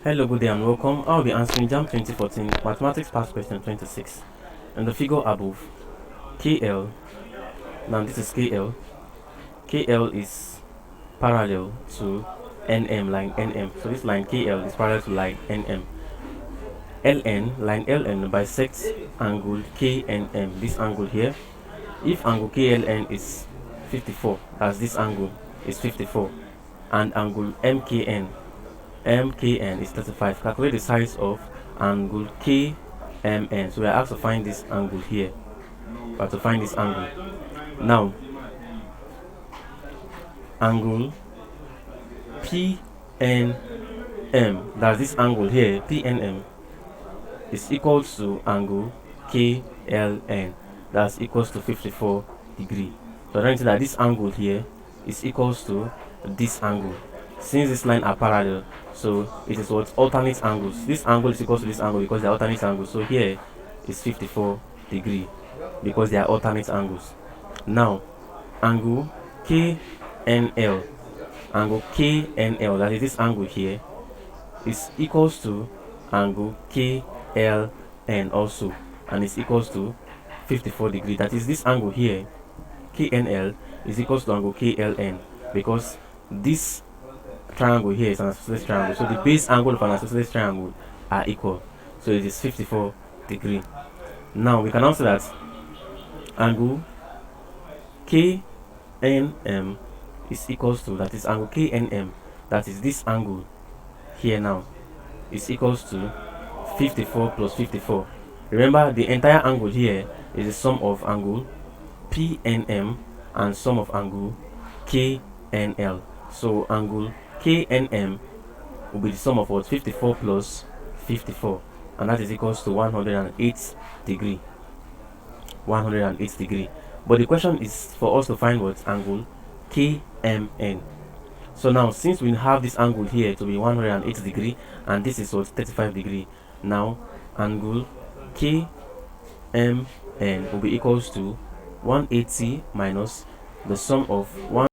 Hello, good day and welcome. I'll be answering JAMB 2014 Mathematics Past Question 26. And the figure above, KL, now this is KL. KL is parallel to NM, line NM. So this line KL is parallel to line NM. Line LN bisects angle KNM, this angle here. If angle KLN is 54, as this angle is 54, and angle MKN is 35. Calculate the size of angle KMN. So we are asked to find this angle here. We have to find this angle. Now, angle PNM, that's this angle here, PNM, is equals to angle KLN, that's equals to 54 degree. So I that this angle here is equals to this angle. Since this line are parallel, so it is what alternate angles. This angle is equal to this angle because they are alternate angles. So here is 54 degree because they are alternate angles. Now, angle KNL, that is this angle here, is equals to angle KLN also, and it's equals to 54 degree. That is this angle here, KNL, is equals to angle KLN because this triangle here is an isosceles triangle, so the base angle of an isosceles triangle are equal, so it is 54 degree. Now we can also that angle KNM is equals to, that is angle KNM, that is this angle here now, is equals to 54 plus 54. Remember, the entire angle here is the sum of angle PNM and sum of angle KNL. So angle KNM will be the sum of what? 54 plus 54, and that is equals to 108 degree. 108 degree. But the question is for us to find what? Angle KMN. So now, since we have this angle here to be 108 degree, and this is what? 35 degree. Now, angle KMN will be equals to 180 minus the sum of 1